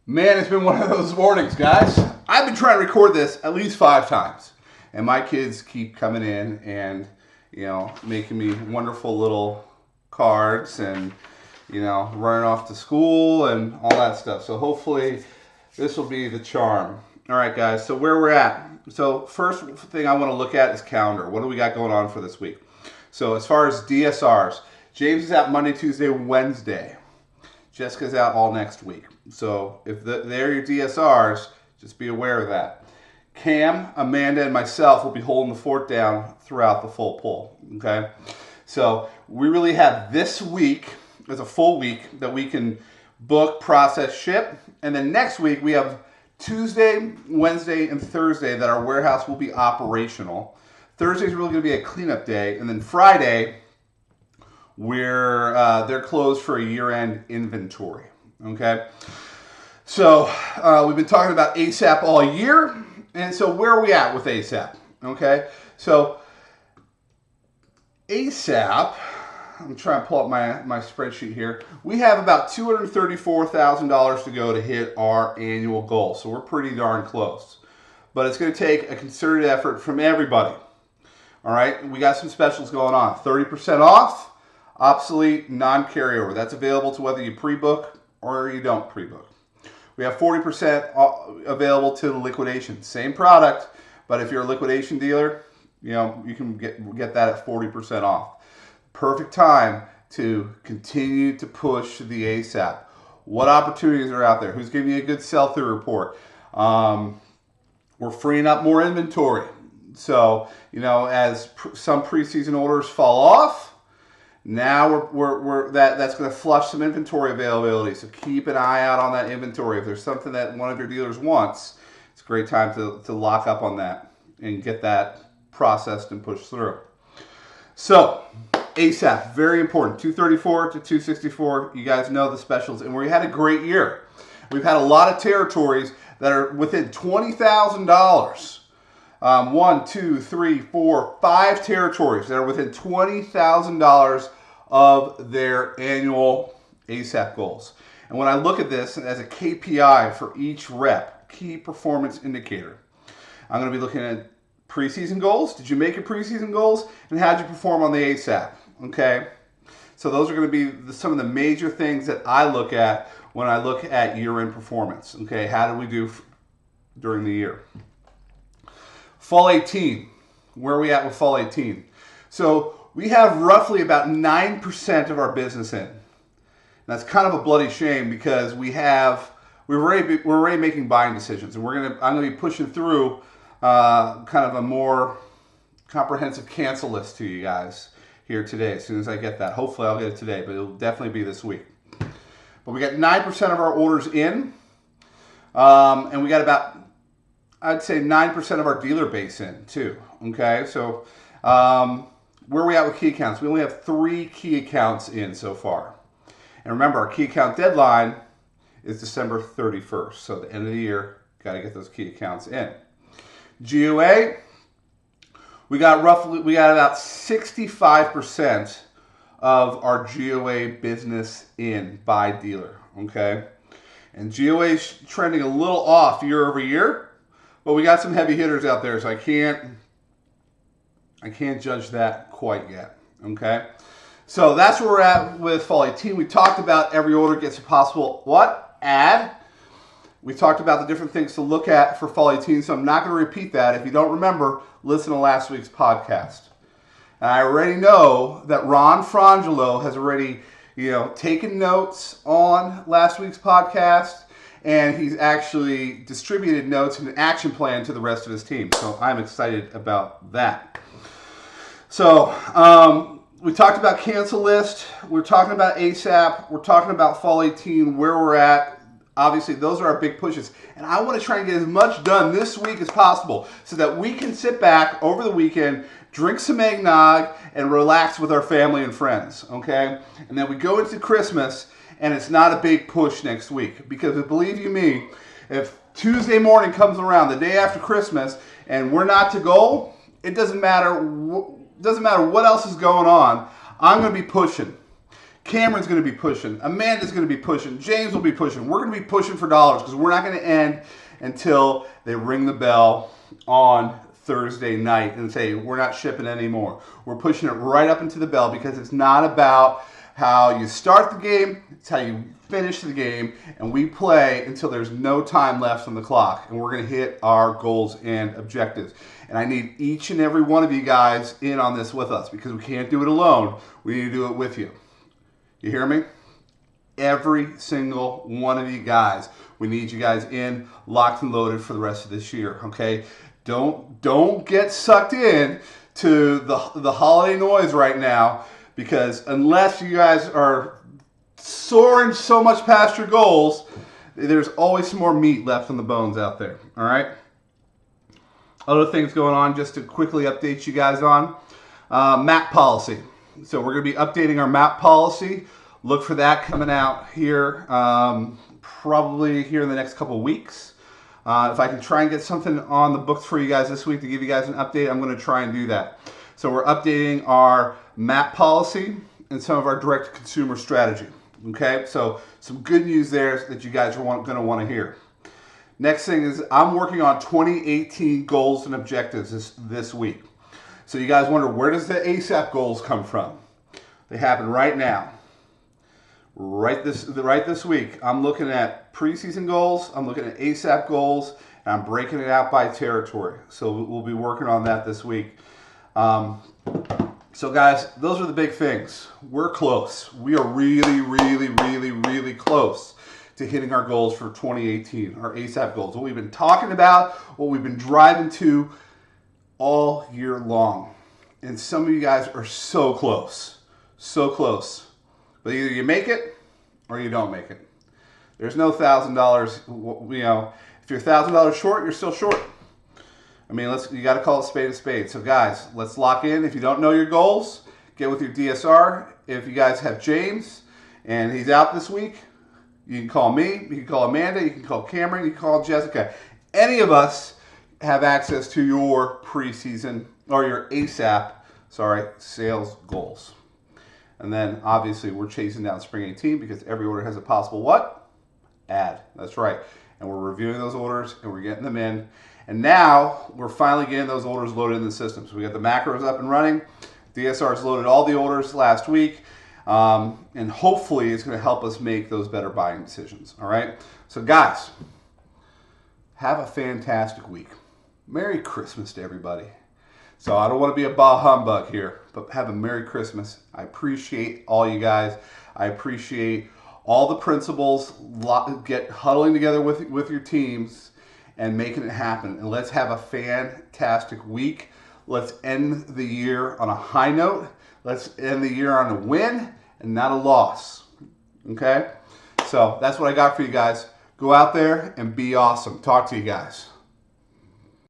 Man, it's been one of those mornings, guys. I've been trying to record this at least 5 times, and my kids keep coming in and, making me wonderful little cards and, running off to school and all that stuff. So hopefully this will be the charm. All right, guys, so where we're at. So first thing I want to look at is calendar. What do we got going on for this week? So as far as DSRs, James is out Monday, Tuesday, Wednesday. Jessica's out all next week. So if they're your DSRs, just be aware of that. Cam, Amanda, and myself will be holding the fort down throughout the full pull. Okay? So we really have this week as a full week that we can book, process, ship. And then next week we have Tuesday, Wednesday, and Thursday that our warehouse will be operational. Thursday is really going to be a cleanup day. And then Friday, they're closed for a year-end inventory. Okay, so we've been talking about ASAP all year, and so where are we at with ASAP? Okay, so ASAP, I'm trying to pull up my spreadsheet here. We have about $234,000 to go to hit our annual goal, so we're pretty darn close. But it's going to take a concerted effort from everybody. All right, we got some specials going on. 30% off, obsolete, non-carryover. That's available to whether you pre-book or you don't pre-book. We have 40% available to the liquidation. Same product, but if you're a liquidation dealer, you can get that at 40% off. Perfect time to continue to push the ASAP. What opportunities are out there? Who's giving you a good sell-through report? We're freeing up more inventory. So, as some preseason orders fall off, now that's going to flush some inventory availability. So keep an eye out on that inventory. If there's something that one of your dealers wants, it's a great time to lock up on that and get that processed and pushed through. So ASAP, very important. 234 to 264. You guys know the specials, and we had a great year. We've had a lot of territories that are within $20,000. 1, 2, 3, 4, 5 territories that are within $20,000 of their annual ASAP goals. And when I look at this as a KPI for each rep, key performance indicator, I'm going to be looking at preseason goals. Did you make your preseason goals? And how did you perform on the ASAP? Okay. So those are going to be some of the major things that I look at when I look at year-end performance. Okay. How did we do during the year? Fall 18, where are we at with Fall 18? So we have roughly about 9% of our business in. And that's kind of a bloody shame because we're already making buying decisions, and I'm gonna be pushing through kind of a more comprehensive cancel list to you guys here today. As soon as I get that, hopefully I'll get it today, but it'll definitely be this week. But we got 9% of our orders in, and we got about, I'd say, 9% of our dealer base in too. Okay, so where are we at with key accounts? We only have 3 key accounts in so far. And remember, our key account deadline is December 31st. So at the end of the year, got to get those key accounts in. GOA, we got about 65% of our GOA business in by dealer. Okay, and GOA is trending a little off year over year. But we got some heavy hitters out there, so I can't judge that quite yet. Okay, so that's where we're at with Fall 18. We talked about every order gets a possible ad. We talked about the different things to look at for Fall 18, so I'm not going to repeat that. If you don't remember, listen to last week's podcast. And I already know that Ron Frangelo has already taken notes on last week's podcast. And he's actually distributed notes and an action plan to the rest of his team. So I'm excited about that. So we talked about cancel list. We're talking about ASAP. We're talking about Fall 18, where we're at. Obviously, those are our big pushes. And I want to try and get as much done this week as possible so that we can sit back over the weekend, drink some eggnog, and relax with our family and friends. Okay? And then we go into Christmas, and it's not a big push next week. Because believe you me, if Tuesday morning comes around, the day after Christmas, and we're not to goal, it doesn't matter what else is going on. I'm going to be pushing. Cameron's going to be pushing. Amanda's going to be pushing. James will be pushing. We're going to be pushing for dollars because we're not going to end until they ring the bell on Thursday night and say, we're not shipping anymore. We're pushing it right up into the bell because it's not about how you start the game, it's how you finish the game, and we play until there's no time left on the clock, and we're going to hit our goals and objectives. And I need each and every one of you guys in on this with us because we can't do it alone. We need to do it with you. You hear me? Every single one of you guys. We need you guys in, locked and loaded for the rest of this year, okay? Don't get sucked in to the holiday noise right now, because unless you guys are soaring so much past your goals, there's always some more meat left on the bones out there, all right? Other things going on, just to quickly update you guys on. MAP policy. So we're going to be updating our MAP policy. Look for that coming out here, probably here in the next couple of weeks. If I can try and get something on the books for you guys this week to give you guys an update, I'm going to try and do that. So we're updating our MAP policy and some of our direct-to-consumer strategy. Okay, so some good news there that you guys are going to want to hear. Next thing is I'm working on 2018 goals and objectives this week. So you guys wonder, where does the ASAP goals come from? They happen right now. Right this week. I'm looking at preseason goals, I'm looking at ASAP goals, and I'm breaking it out by territory. So we'll be working on that this week. So guys, those are the big things. We're close. We are really, really, really, really close to hitting our goals for 2018, our ASAP goals. What we've been talking about, what we've been driving to all year long. And some of you guys are so close. So close. But either you make it or you don't make it. There's no $1,000, you know, if you're $1,000 short, you're still short. I mean, you got to call it spade a spade. So guys, let's lock in. If you don't know your goals, get with your DSR. If you guys have James and he's out this week, you can call me, you can call Amanda, you can call Cameron, you can call Jessica. Any of us have access to your preseason or your ASAP, sales goals. And then obviously we're chasing down spring 18 because every order has a possible what? Ad. That's right. And we're reviewing those orders and we're getting them in. And now we're finally getting those orders loaded in the system. So we got the macros up and running. DSR's loaded all the orders last week. And hopefully it's going to help us make those better buying decisions. All right. So guys, have a fantastic week. Merry Christmas to everybody. So I don't want to be a bah humbug here, but have a Merry Christmas. I appreciate all you guys. I appreciate all the principals huddling together with your teams and making it happen. And let's have a fantastic week. Let's end the year on a high note. Let's end the year on a win and not a loss. Okay? So that's what I got for you guys. Go out there and be awesome. Talk to you guys.